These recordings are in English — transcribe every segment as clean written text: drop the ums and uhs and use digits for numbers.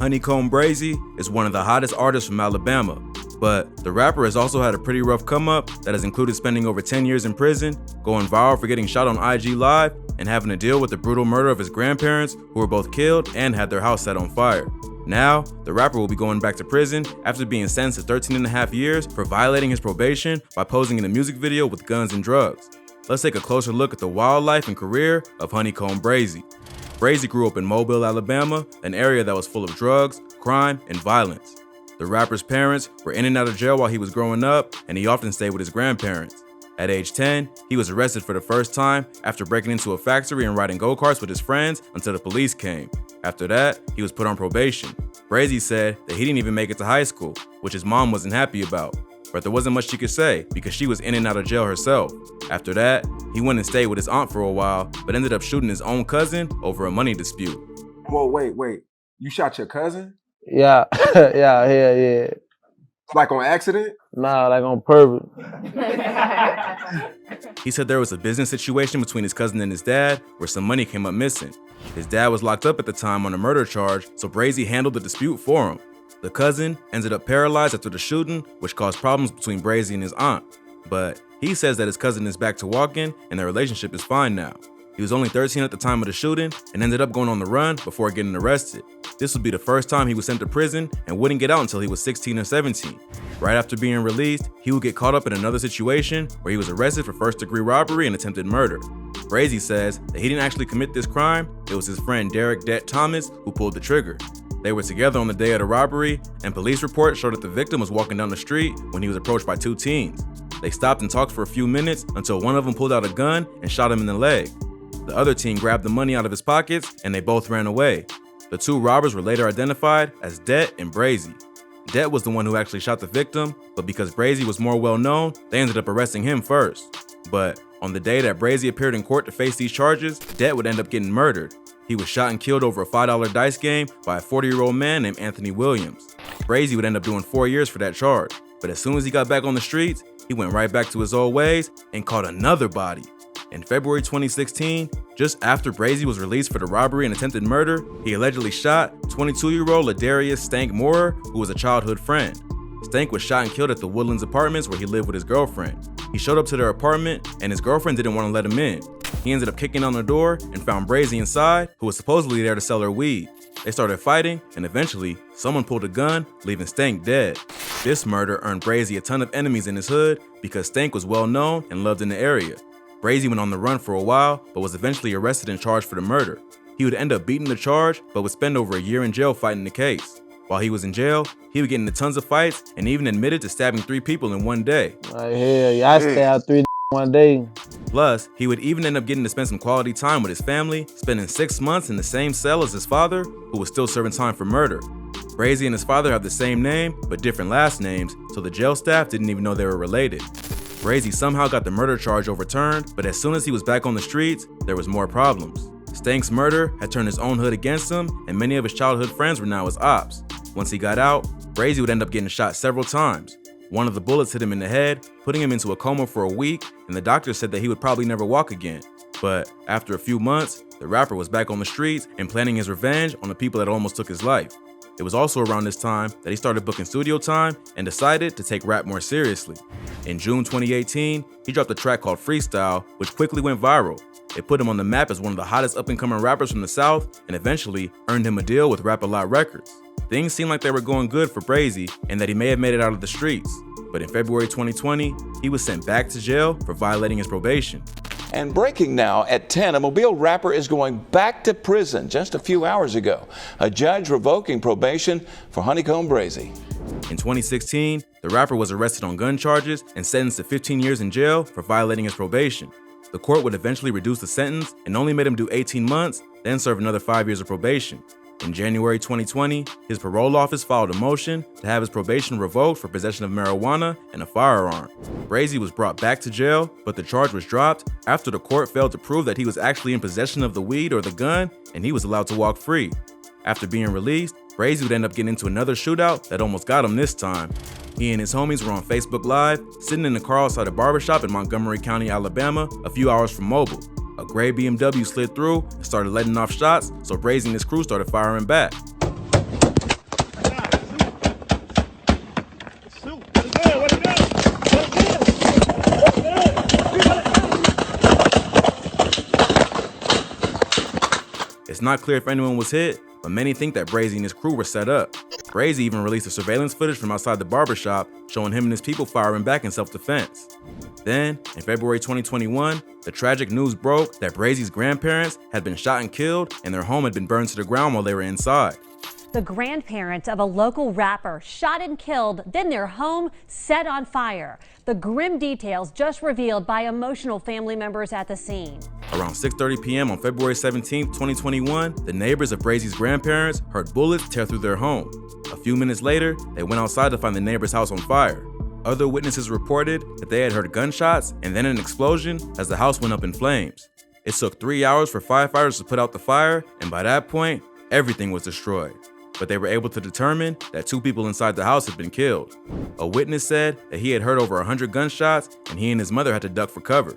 HoneyKomb Brazy is one of the hottest artists from Alabama, but the rapper has also had a pretty rough come up that has included spending over 10 years in prison, going viral for getting shot on IG Live, and having to deal with the brutal murder of his grandparents who were both killed and had their house set on fire. Now, the rapper will be going back to prison after being sentenced to 13.5 years for violating his probation by posing in a music video with guns and drugs. Let's take a closer look at the wild life and career of HoneyKomb Brazy. Brazy grew up in Mobile, Alabama, an area that was full of drugs, crime, and violence. The rapper's parents were in and out of jail while he was growing up, and he often stayed with his grandparents. At age 10, he was arrested for the first time after breaking into a factory and riding go-karts with his friends until the police came. After that, he was put on probation. Brazy said that he didn't even make it to high school, which his mom wasn't happy about. But there wasn't much she could say because she was in and out of jail herself. After that, he went and stayed with his aunt for a while, but ended up shooting his own cousin over a money dispute. Whoa, wait. You shot your cousin? Yeah, yeah. Like on accident? Nah, like on purpose. He said there was a business situation between his cousin and his dad where some money came up missing. His dad was locked up at the time on a murder charge, so Brazy handled the dispute for him. The cousin ended up paralyzed after the shooting, which caused problems between Brazy and his aunt. But he says that his cousin is back to walking and their relationship is fine now. He was only 13 at the time of the shooting and ended up going on the run before getting arrested. This would be the first time he was sent to prison and wouldn't get out until he was 16 or 17. Right after being released, he would get caught up in another situation where he was arrested for first-degree robbery and attempted murder. Brazy says that he didn't actually commit this crime, it was his friend Derek Det Thomas who pulled the trigger. They were together on the day of the robbery, and police reports showed that the victim was walking down the street when he was approached by two teens. They stopped and talked for a few minutes until one of them pulled out a gun and shot him in the leg. The other teen grabbed the money out of his pockets and they both ran away. The two robbers were later identified as Det and Brazy. Det was the one who actually shot the victim, but because Brazy was more well known, they ended up arresting him first. But on the day that Brazy appeared in court to face these charges, Det would end up getting murdered. He was shot and killed over a $5 dice game by a 40-year-old man named Anthony Williams. Brazy would end up doing 4 years for that charge, but as soon as he got back on the streets, he went right back to his old ways and caught another body. In February 2016, just after Brazy was released for the robbery and attempted murder, he allegedly shot 22-year-old Ladarius Stank Moorer, who was a childhood friend. Stank was shot and killed at the Woodlands Apartments where he lived with his girlfriend. He showed up to their apartment and his girlfriend didn't want to let him in. He ended up kicking on the door and found Brazy inside, who was supposedly there to sell her weed. They started fighting and eventually someone pulled a gun, leaving Stank dead. This murder earned Brazy a ton of enemies in his hood because Stank was well known and loved in the area. Brazy went on the run for a while, but was eventually arrested and charged for the murder. He would end up beating the charge, but would spend over a year in jail fighting the case. While he was in jail, he would get into tons of fights and even admitted to stabbing 3 people in one day. Hell yeah, I stabbed 3 one day. Plus, he would even end up getting to spend some quality time with his family, spending 6 months in the same cell as his father, who was still serving time for murder. Brazy and his father have the same name, but different last names, so the jail staff didn't even know they were related. Brazy somehow got the murder charge overturned, but as soon as he was back on the streets, there was more problems. Stank's murder had turned his own hood against him, and many of his childhood friends were now his ops. Once he got out, Brazy would end up getting shot several times. One of the bullets hit him in the head, putting him into a coma for a week, and the doctor said that he would probably never walk again. But after a few months, the rapper was back on the streets and planning his revenge on the people that almost took his life. It was also around this time that he started booking studio time and decided to take rap more seriously. In June 2018, he dropped a track called Freestyle, which quickly went viral. It put him on the map as one of the hottest up-and-coming rappers from the South and eventually earned him a deal with Rap-A-Lot Records. Things seemed like they were going good for Brazy and that he may have made it out of the streets. But in February 2020, he was sent back to jail for violating his probation. And breaking now at 10, a Mobile rapper is going back to prison just a few hours ago. A judge revoking probation for HoneyKomb Brazy. In 2016, the rapper was arrested on gun charges and sentenced to 15 years in jail for violating his probation. The court would eventually reduce the sentence and only made him do 18 months, then serve another 5 years of probation. In January 2020, his parole office filed a motion to have his probation revoked for possession of marijuana and a firearm. Brazy was brought back to jail, but the charge was dropped after the court failed to prove that he was actually in possession of the weed or the gun, and he was allowed to walk free. After being released, Brazy would end up getting into another shootout that almost got him this time. He and his homies were on Facebook Live, sitting in the car outside a barbershop in Montgomery County, Alabama, a few hours from Mobile. A gray BMW slid through and started letting off shots, so Brazy and his crew started firing back. It's not clear if anyone was hit, but many think that Brazy and his crew were set up. Brazy even released a surveillance footage from outside the barbershop showing him and his people firing back in self-defense. Then, in February 2021, the tragic news broke that Brazy's grandparents had been shot and killed and their home had been burned to the ground while they were inside. The grandparents of a local rapper shot and killed, then their home set on fire. The grim details just revealed by emotional family members at the scene. Around 6:30 p.m. on February 17, 2021, the neighbors of Brazy's grandparents heard bullets tear through their home. A few minutes later, they went outside to find the neighbor's house on fire. Other witnesses reported that they had heard gunshots and then an explosion as the house went up in flames. It took 3 hours for firefighters to put out the fire, and by that point, everything was destroyed. But they were able to determine that 2 people inside the house had been killed. A witness said that he had heard over 100 gunshots and he and his mother had to duck for cover.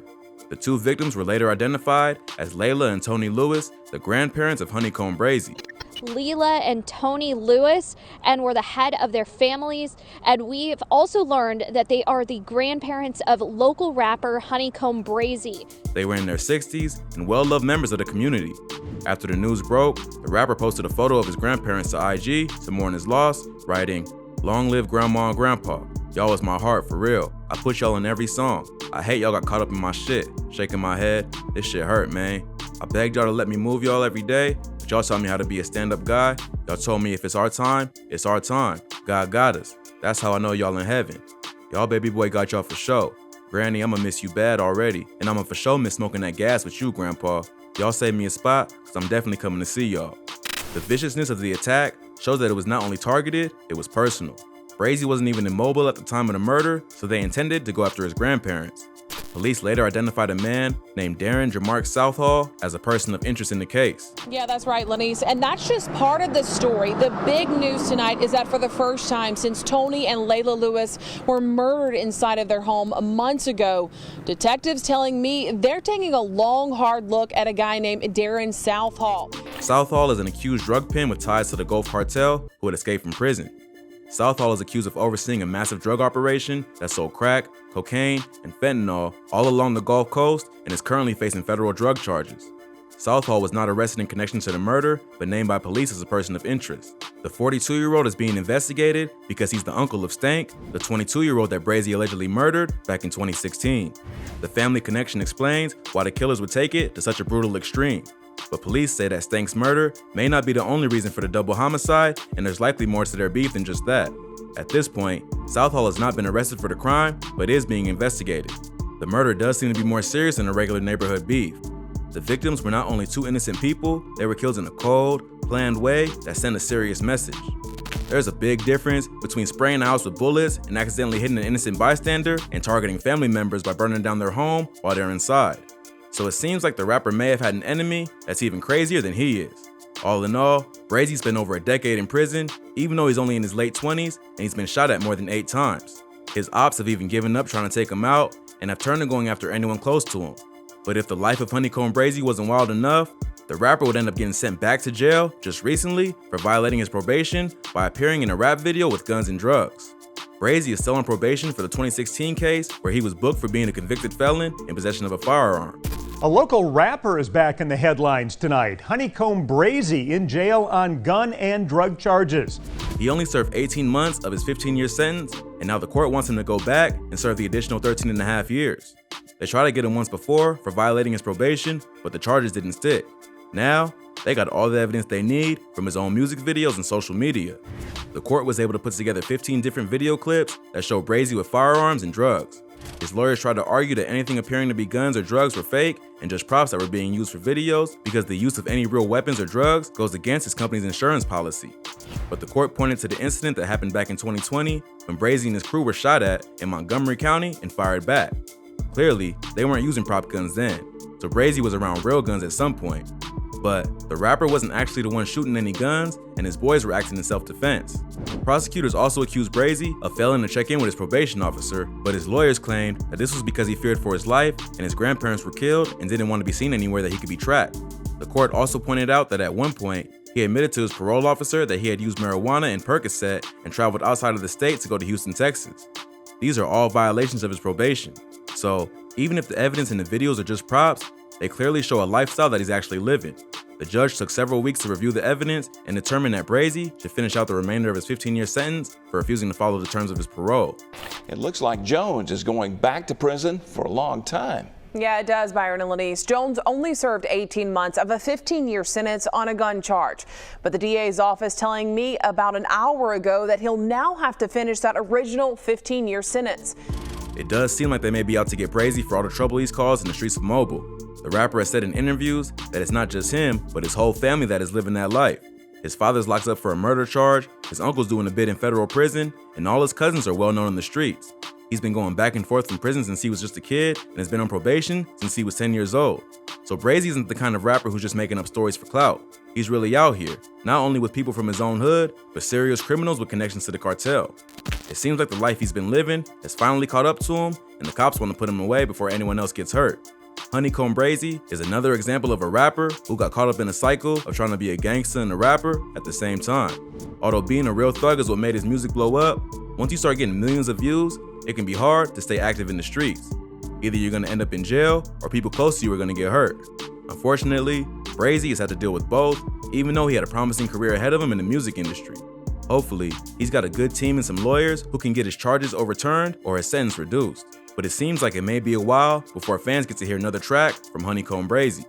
The 2 victims were later identified as Layla and Tony Lewis, the grandparents of HoneyKomb Brazy. Leela and Tony Lewis, and were the head of their families. And we've also learned that they are the grandparents of local rapper HoneyKomb Brazy. They were in their 60s and well-loved members of the community. After the news broke, the rapper posted a photo of his grandparents to IG to mourn his loss, writing, "Long live Grandma and Grandpa. Y'all was my heart for real. I put y'all in every song. I hate y'all got caught up in my shit. Shaking my head. This shit hurt, man. I begged y'all to let me move y'all every day, but y'all taught me how to be a stand-up guy. Y'all told me if it's our time, it's our time. God got us. That's how I know y'all in heaven. Y'all baby boy got y'all for sure. Granny, I'ma miss you bad already, and I'ma for sure miss smoking that gas with you, Grandpa. Y'all saved me a spot, cause I'm definitely coming to see y'all." The viciousness of the attack shows that it was not only targeted, it was personal. Brazy wasn't even immobile at the time of the murder, so they intended to go after his grandparents. Police later identified a man named Darren Jamark Southall as a person of interest in the case. Yeah, that's right, Lenise. And that's just part of the story. The big news tonight is that for the first time since Tony and Layla Lewis were murdered inside of their home months ago, detectives telling me they're taking a long, hard look at a guy named Darren Southall. Southall is an accused drug pin with ties to the Gulf Cartel who had escaped from prison. Southall is accused of overseeing a massive drug operation that sold crack, cocaine, and fentanyl all along the Gulf Coast and is currently facing federal drug charges. Southall was not arrested in connection to the murder, but named by police as a person of interest. The 42-year-old is being investigated because he's the uncle of Stank, the 22-year-old that Brazy allegedly murdered back in 2016. The family connection explains why the killers would take it to such a brutal extreme. But police say that Stank's murder may not be the only reason for the double homicide, and there's likely more to their beef than just that. At this point, Southall has not been arrested for the crime, but is being investigated. The murder does seem to be more serious than a regular neighborhood beef. The victims were not only 2 innocent people, they were killed in a cold, planned way that sent a serious message. There's a big difference between spraying a house with bullets and accidentally hitting an innocent bystander and targeting family members by burning down their home while they're inside. So it seems like the rapper may have had an enemy that's even crazier than he is. All in all, Brazy's spent over a decade in prison, even though he's only in his late 20s and he's been shot at more than 8 times. His ops have even given up trying to take him out and have turned to going after anyone close to him. But if the life of HoneyKomb Brazy wasn't wild enough, the rapper would end up getting sent back to jail just recently for violating his probation by appearing in a rap video with guns and drugs. Brazy is still on probation for the 2016 case where he was booked for being a convicted felon in possession of a firearm. A local rapper is back in the headlines tonight. HoneyKomb Brazy in jail on gun and drug charges. He only served 18 months of his 15-year sentence, and now the court wants him to go back and serve the additional 13 and a half years. They tried to get him once before for violating his probation, but the charges didn't stick. Now, they got all the evidence they need from his own music videos and social media. The court was able to put together 15 different video clips that show Brazy with firearms and drugs. His lawyers tried to argue that anything appearing to be guns or drugs were fake and just props that were being used for videos because the use of any real weapons or drugs goes against his company's insurance policy. But the court pointed to the incident that happened back in 2020 when Brazy and his crew were shot at in Montgomery County and fired back. Clearly, they weren't using prop guns then, so Brazy was around real guns at some point. But the rapper wasn't actually the one shooting any guns, and his boys were acting in self-defense. Prosecutors also accused Brazy of failing to check in with his probation officer, but his lawyers claimed that this was because he feared for his life and his grandparents were killed and didn't want to be seen anywhere that he could be tracked. The court also pointed out that at one point, he admitted to his parole officer that he had used marijuana and Percocet and traveled outside of the state to go to Houston, Texas. These are all violations of his probation. So even if the evidence in the videos are just props, they clearly show a lifestyle that he's actually living. The judge took several weeks to review the evidence and determined that Brazy should finish out the remainder of his 15-year sentence for refusing to follow the terms of his parole. It looks like Jones is going back to prison for a long time. Yeah, it does, Byron and Lenise. Jones only served 18 months of a 15-year sentence on a gun charge. But the DA's office telling me about an hour ago that he'll now have to finish that original 15-year sentence. It does seem like they may be out to get Brazy for all the trouble he's caused in the streets of Mobile. The rapper has said in interviews that it's not just him, but his whole family that is living that life. His father's locked up for a murder charge, his uncle's doing a bid in federal prison, and all his cousins are well known in the streets. He's been going back and forth from prison since he was just a kid and has been on probation since he was 10 years old. So Brazy isn't the kind of rapper who's just making up stories for clout. He's really out here, not only with people from his own hood, but serious criminals with connections to the cartel. It seems like the life he's been living has finally caught up to him, and the cops want to put him away before anyone else gets hurt. HoneyKomb Brazy is another example of a rapper who got caught up in a cycle of trying to be a gangster and a rapper at the same time. Although being a real thug is what made his music blow up, once you start getting millions of views, it can be hard to stay active in the streets. Either you're gonna end up in jail or people close to you are gonna get hurt. Unfortunately, Brazy has had to deal with both, even though he had a promising career ahead of him in the music industry. Hopefully, he's got a good team and some lawyers who can get his charges overturned or his sentence reduced. But it seems like it may be a while before fans get to hear another track from HoneyKomb Brazy.